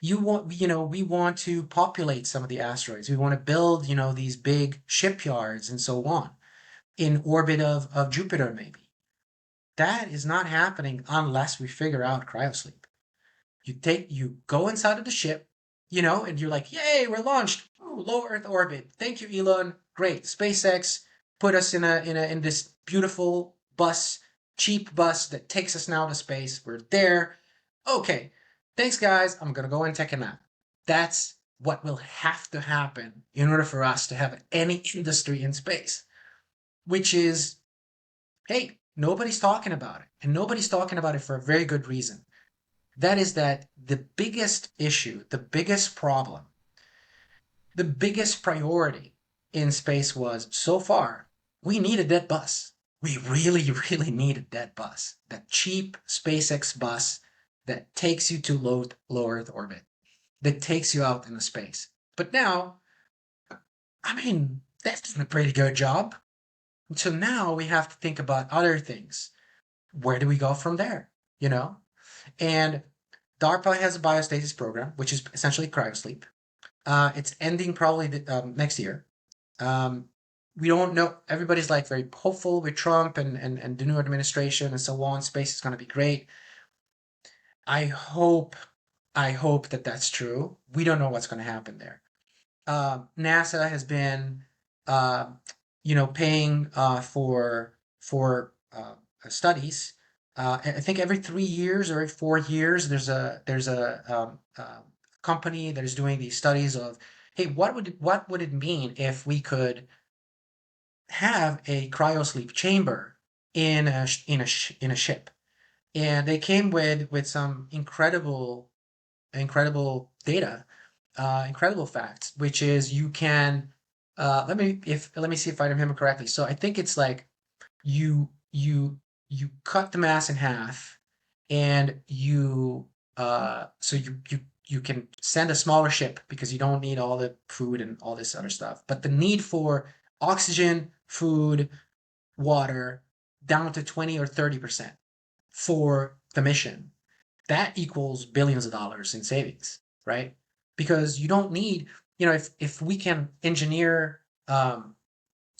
Speaker 3: We want to populate some of the asteroids. We want to build, these big shipyards and so on in orbit of Jupiter, maybe. That is not happening unless we figure out cryosleep. You go inside of the ship, and you're like, yay, we're launched. Ooh, low Earth orbit. Thank you, Elon. Great. SpaceX put us in this beautiful bus, cheap bus that takes us now to space. We're there. Okay. Thanks, guys. I'm gonna go and take a nap. That's what will have to happen in order for us to have any industry in space. Which is, hey, nobody's talking about it. And nobody's talking about it for a very good reason. That is that the biggest issue, the biggest problem, the biggest priority in space was so far, we need a dead bus. We really, really need a dead bus. That cheap SpaceX bus that takes you to low Earth orbit, that takes you out into space. But now, that's done a pretty good job. So now we have to think about other things. Where do we go from there? And DARPA has a biostasis program, which is essentially cryosleep. It's ending probably next year. We don't know. Everybody's like very hopeful with Trump and the new administration and so on. Space is going to be great. I hope that that's true. We don't know what's going to happen there. NASA has been, paying for studies. I think every 3 years or every 4 years, there's a company that is doing these studies of, hey, what would it mean if we could have a cryosleep chamber in a ship, and they came with some incredible data, incredible facts, which is you can let me see if I remember correctly. So I think it's like you cut the mass in half, and you can send a smaller ship because you don't need all the food and all this other stuff. But the need for oxygen, food, water down to 20 or 30% for the mission, that equals billions of dollars in savings, right? Because you don't need, if we can engineer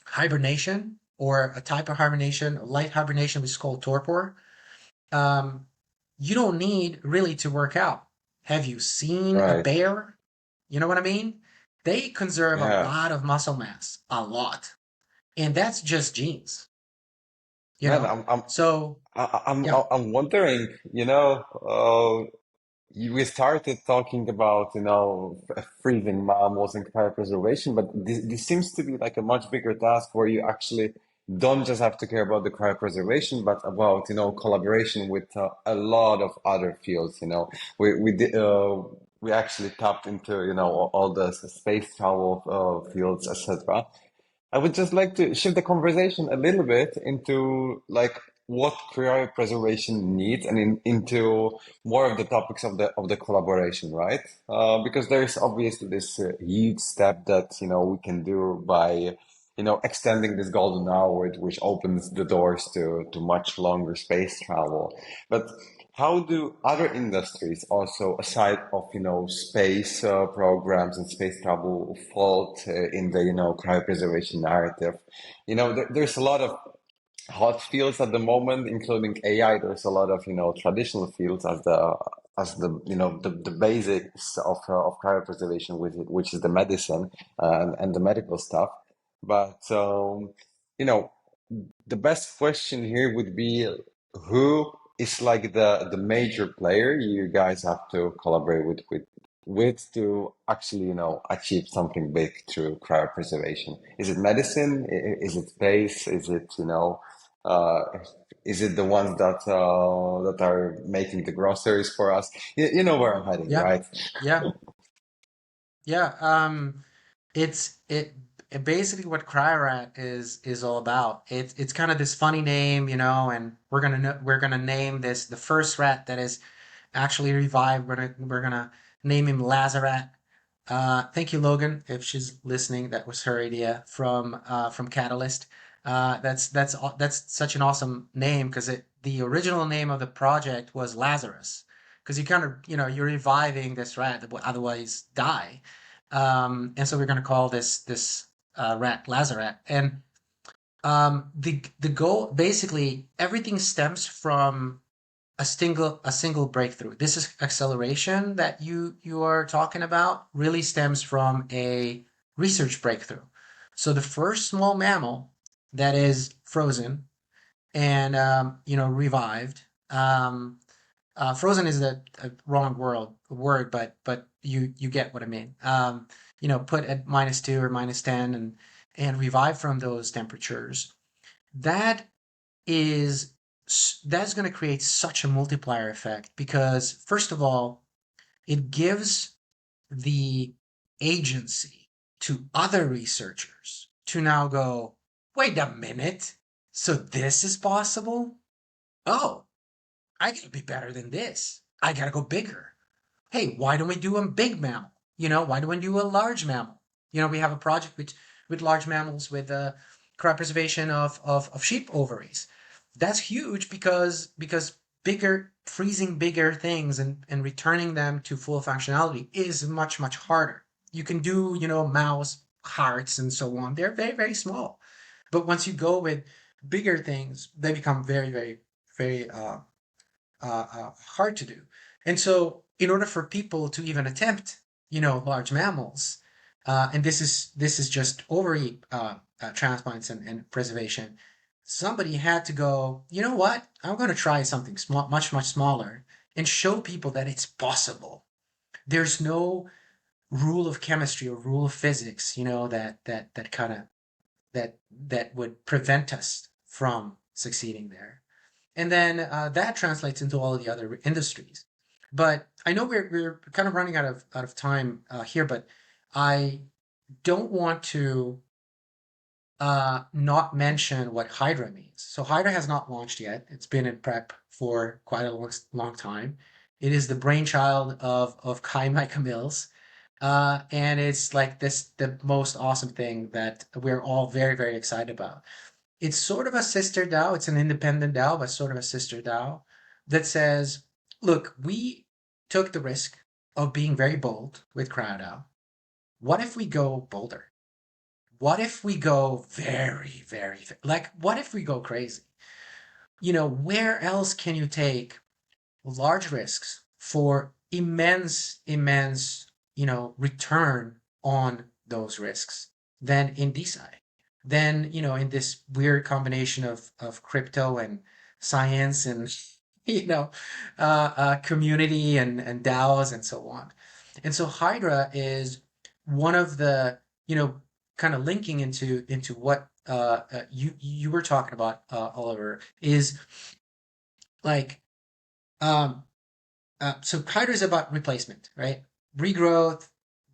Speaker 3: hibernation, or a type of hibernation, light hibernation, which is called torpor, um, you don't need really to work out. Have you seen a
Speaker 1: Right.
Speaker 3: bear? You know what I mean? They conserve a
Speaker 1: Yeah.
Speaker 3: lot of muscle mass, a lot. And that's just genes, you
Speaker 1: Man,
Speaker 3: know?
Speaker 1: I'm I'm
Speaker 3: So,
Speaker 1: I- I'm
Speaker 3: yeah,
Speaker 1: I'm wondering, we started talking about, freezing mammals and cryopreservation, but this seems to be like a much bigger task where you actually don't just have to care about the cryopreservation, but about, collaboration with a lot of other fields. We actually tapped into, all the space travel fields, etc. I would just like to shift the conversation a little bit into like what cryopreservation needs, and into more of the topics of the collaboration, right? Because there is obviously this huge step that we can do by extending this golden hour, which opens the doors to much longer space travel. But how do other industries also, aside of space programs and space travel, fall in the cryopreservation narrative? There's a lot of hot fields at the moment, including AI. There's a lot of traditional fields as the the basics of cryopreservation, which is the medicine and the medical stuff. But you know the best question here would be, who is like the major player you guys have to collaborate with to actually achieve something big through cryopreservation? Is it medicine? Is it space? Uh, is it the ones that are making the groceries for us? You know where I'm heading,
Speaker 3: yeah,
Speaker 1: right?
Speaker 3: yeah, yeah. It's basically what CryoRat is all about. It's kind of this funny name, and we're gonna name this the first rat that is actually revived. We're gonna name him Lazarat. Thank you, Logan, if she's listening. That was her idea from Catalyst. That's such an awesome name, because the original name of the project was Lazarus, because you kind of you're reviving this rat that would otherwise die, and so we're gonna call this rat Lazarat. And the goal, basically everything stems from a single breakthrough. This is acceleration that you are talking about, really stems from a research breakthrough. So the first small mammal that is frozen and revived. Frozen is a wrong word, but you get what I mean. Put at -2 or -10, and revive from those temperatures. That is that's going to create such a multiplier effect, because first of all, it gives the agency to other researchers to now go, wait a minute, so this is possible? Oh, I gotta be better than this. I gotta go bigger. Hey, why don't we do a big mammal? Why don't we do a large mammal? We have a project with large mammals, with cryopreservation of sheep ovaries. That's huge, because freezing bigger things and returning them to full functionality is much, much harder. You can do, mouse hearts and so on. They're very, very small. But once you go with bigger things, they become very, very, very hard to do. And so, in order for people to even attempt, large mammals, and this is just ovary transplants and preservation, somebody had to go, you know what? I'm going to try something small, much much smaller, and show people that it's possible. There's no rule of chemistry or rule of physics, that kind of that would prevent us from succeeding there. And then that translates into all the other industries. But I know we're kind of running out of time here, but I don't want to not mention what Hydra means. So Hydra has not launched yet. It's been in prep for quite a long time. It is the brainchild of Kai Micah Mills. And it's like the most awesome thing that we're all very, very excited about. It's sort of a sister DAO. It's an independent DAO, but sort of a sister DAO that says, look, we took the risk of being very bold with CryoDAO. What if we go bolder? What if we go very, very, like, what if we go crazy? Where else can you take large risks for immense, immense, return on those risks than in DeSci? Then, in this weird combination of crypto and science and, community and DAOs and so on. And so Hydra is one of the, kind of linking into what you were talking about, Oliver, is like so Hydra is about replacement, right? Regrowth,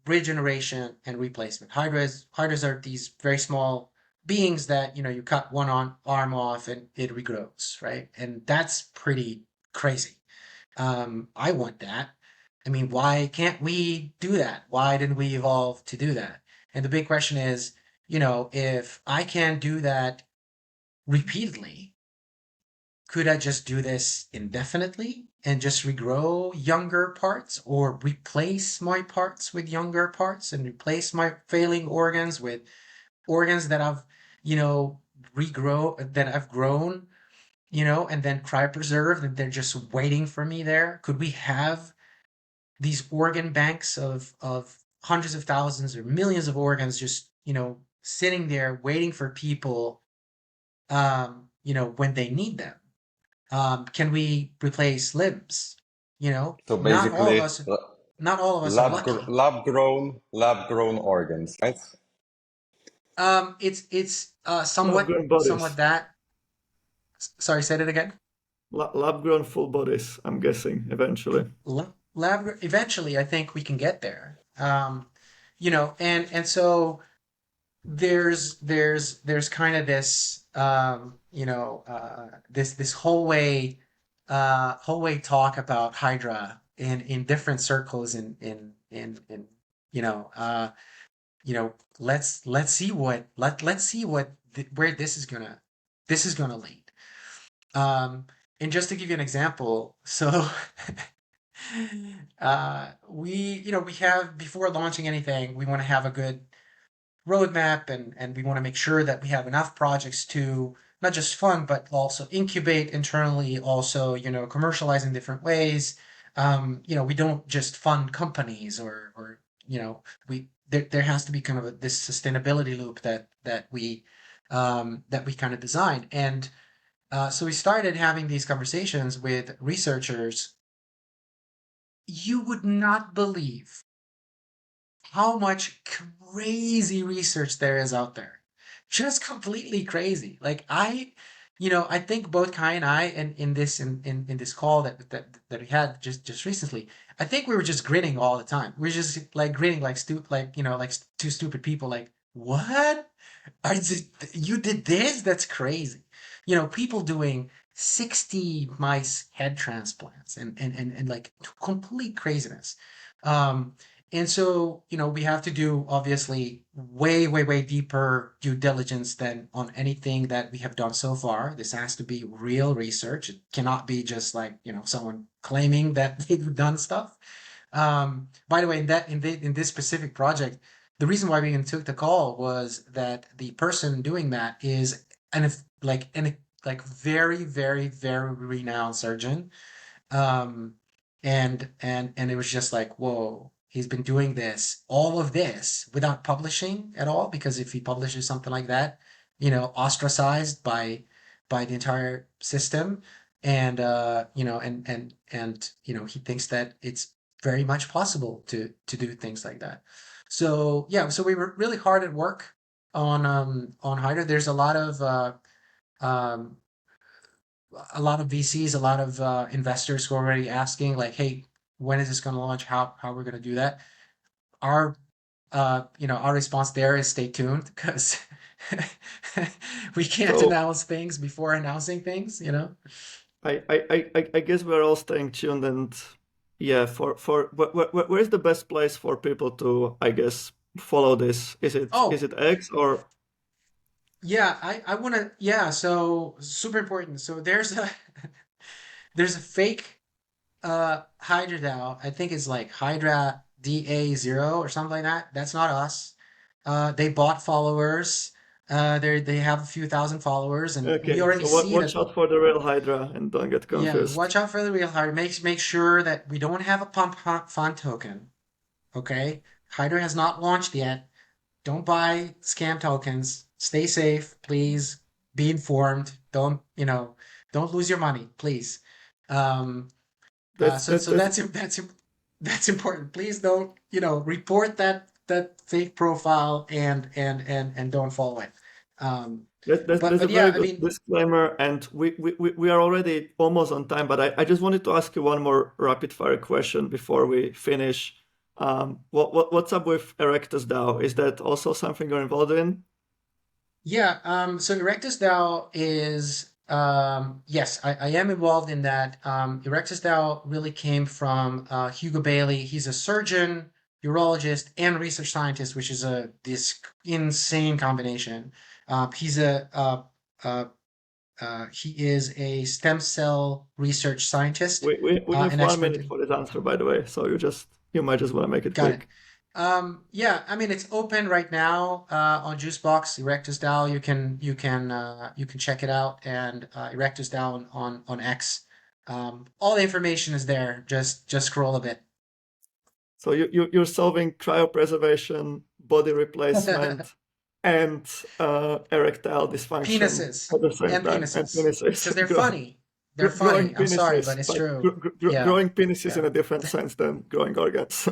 Speaker 3: regeneration, and replacement. Hydras are these very small beings that you cut one arm off and it regrows, right? And that's pretty crazy. I want that. I mean, why can't we do that? Why didn't we evolve to do that? And the big question is, if I can do that repeatedly, could I just do this indefinitely and just regrow younger parts or replace my parts with younger parts and replace my failing organs with organs that I've, that I've grown, and then cryopreserved and they're just waiting for me there? Could we have these organ banks of hundreds of thousands or millions of organs just, sitting there waiting for people, when they need them? Can we replace limbs?
Speaker 1: So
Speaker 3: Not all of
Speaker 1: basically,
Speaker 3: us, not all of us are lucky.
Speaker 1: lab grown organs, right?
Speaker 3: It's
Speaker 2: Lab-grown
Speaker 3: somewhat
Speaker 2: bodies.
Speaker 3: that. Sorry, say it again.
Speaker 2: Lab-grown full bodies, I'm guessing, eventually.
Speaker 3: Lab. Eventually, I think we can get there. And so there's kind of this this whole way talk about Hydra in different circles in let's see where this is gonna lead. And just to give you an example, so we have, before launching anything, we want to have a good roadmap, and we want to make sure that we have enough projects to not just fund but also incubate internally, also commercialize in different ways. We don't just fund companies or we there has to be kind of this sustainability loop that we kind of designed. And so we started having these conversations with researchers. You would not believe how much crazy research there is out there. Just completely crazy. Like I think both Kai and I, in this call that we had just recently, I think we were just grinning all the time. We are just like grinning like like two stupid people. Like, what? You did this? That's crazy. People doing 60 mice head transplants and like complete craziness. Um, and so, we have to do obviously way, way, way deeper due diligence than on anything that we have done so far. This has to be real research. It cannot be just like, someone claiming that they've done stuff. By the way, in this specific project, the reason why we even took the call was that the person doing that is an very, very, very renowned surgeon. Um, and it was just like, whoa, he's been doing all of this without publishing at all, because if he publishes something like that, ostracized by the entire system. And he thinks that it's very much possible to do things like that. So yeah, so we were really hard at work on Hydra. There's a lot of um a lot of VCs, a lot of investors who are already asking like, hey, when is this going to launch? How we're going to do that? Our our response there is stay tuned because we can't
Speaker 2: So
Speaker 3: announce things before announcing things, you know?
Speaker 2: I guess we're all staying tuned, and yeah, for where's the best place for people to, I guess, follow this? Is
Speaker 3: Oh,
Speaker 2: it X or
Speaker 3: yeah, I want to, yeah, so super important. So there's a fake Hydra DAO. I think it's like Hydra DA0 or something like that. That's not us. They bought followers. They have a few thousand followers, and we
Speaker 2: okay?
Speaker 3: already
Speaker 2: So
Speaker 3: see
Speaker 2: watch
Speaker 3: that.
Speaker 2: out for the real Hydra and don't get
Speaker 3: Yeah,
Speaker 2: confused.
Speaker 3: watch out for the real Hydra. Make sure that we don't have a pump fund token. Okay, Hydra has not launched yet. Don't buy scam tokens. Stay safe, please. Be informed. Don't lose your money, please. Um,
Speaker 2: That's
Speaker 3: so
Speaker 2: that
Speaker 3: so
Speaker 2: that's
Speaker 3: that's important. Please don't report that fake profile and don't follow it. Um, but
Speaker 2: that's a
Speaker 3: but
Speaker 2: very
Speaker 3: yeah, I
Speaker 2: good
Speaker 3: mean,
Speaker 2: disclaimer, and we are already almost on time. But I just wanted to ask you one more rapid fire question before we finish. What's up with Erectus DAO? Is that also something you're involved in?
Speaker 3: yeah. So Erectus DAO is yes, I am involved in that. Erectus DAO really came from Hugo Bailey. He's a surgeon, urologist, and research scientist, which is a this insane combination. He's a he is a stem cell research scientist,
Speaker 2: We have
Speaker 3: an
Speaker 2: one
Speaker 3: expert.
Speaker 2: minute for this answer, by the way. So you might just want to make it
Speaker 3: Got it.
Speaker 2: quick.
Speaker 3: Yeah, I mean it's open right now on Juicebox, Erectus DAO. You can check it out and Erectus DAO on X. All the information is there. Just scroll a bit.
Speaker 2: So you're solving cryopreservation, body replacement, and erectile dysfunction
Speaker 3: Penises
Speaker 2: at the same
Speaker 3: and
Speaker 2: time, and
Speaker 3: penises because
Speaker 2: penises,
Speaker 3: they're funny. They're
Speaker 2: growing
Speaker 3: funny. I'm sorry, but
Speaker 2: penises,
Speaker 3: it's
Speaker 2: but
Speaker 3: true. Yeah,
Speaker 2: growing penises in
Speaker 3: yeah.
Speaker 2: a different sense than growing organs.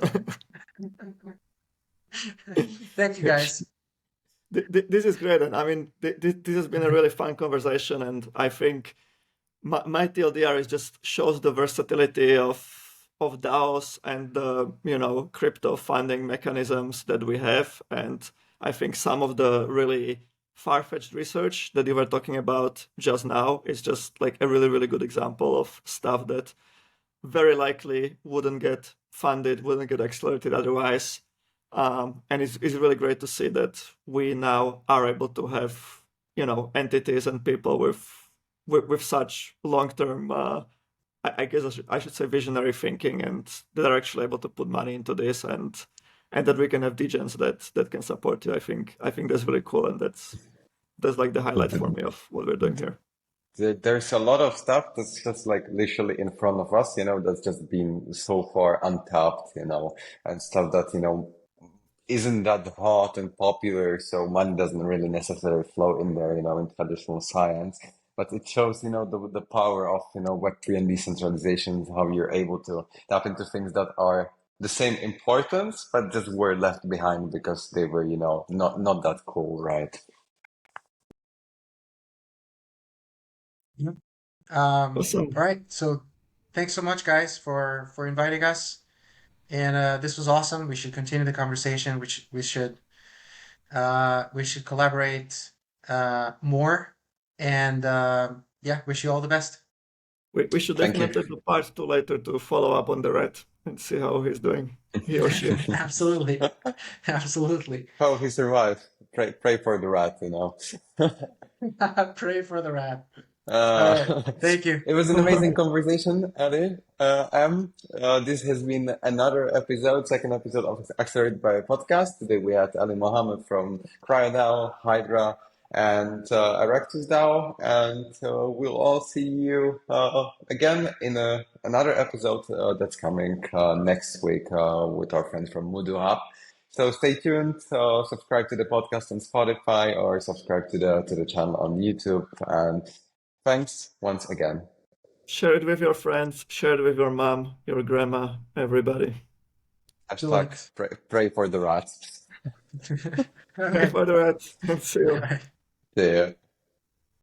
Speaker 3: Thank you guys.
Speaker 2: This is great, and I mean, this has been a really fun conversation, and I think my TLDR is just shows the versatility of DAOs and the crypto funding mechanisms that we have, and I think some of the really far-fetched research that you were talking about just now is just like a really good example of stuff that very likely wouldn't get funded, wouldn't get accelerated otherwise. And it's really great to see that we now are able to have, entities and people with such long-term, I guess I should say visionary thinking, and that are actually able to put money into this, and that we can have degens that can support you. I think that's really cool, and that's like the highlight for me of what we're doing here.
Speaker 1: There's a lot of stuff that's just like literally in front of us, that's just been so far untapped, and stuff that, isn't that hot and popular, so money doesn't really necessarily flow in there, in traditional science. But it shows, the power of, Web3 and decentralization, how you're able to tap into things that are the same importance, but just were left behind because they were, not that cool, right?
Speaker 3: Yep.
Speaker 2: Awesome.
Speaker 3: All right. So thanks so much, guys, for inviting us. And this was awesome. We should continue the conversation. We should collaborate more. And yeah, wish you all the best.
Speaker 2: We should
Speaker 1: Thank you.
Speaker 2: definitely do part two later to follow up on the rat and see how he's doing, he or she.
Speaker 3: Absolutely. Absolutely.
Speaker 1: How he survived. Pray for the rat,
Speaker 3: Pray for the rat. All right.
Speaker 1: Uh,
Speaker 3: Thank you.
Speaker 1: it was an amazing conversation, Ellie. This has been another episode, second episode of Accelerated by Podcast. Today we had Eli Mohamad from CryoDAO, Hydra, and Erectus DAO. And we'll all see you again in another episode that's coming next week with our friends from Moodoo Hub. So stay tuned. Subscribe to the podcast on Spotify or subscribe to the channel on YouTube. And thanks once again.
Speaker 2: Share it with your friends, share it with your mom, your grandma, everybody.
Speaker 1: Hashtag
Speaker 3: Excellent.
Speaker 1: pray for the rats.
Speaker 3: All
Speaker 2: Pray
Speaker 3: right.
Speaker 2: for the rat and see
Speaker 3: All
Speaker 2: you.
Speaker 3: right.
Speaker 1: See ya.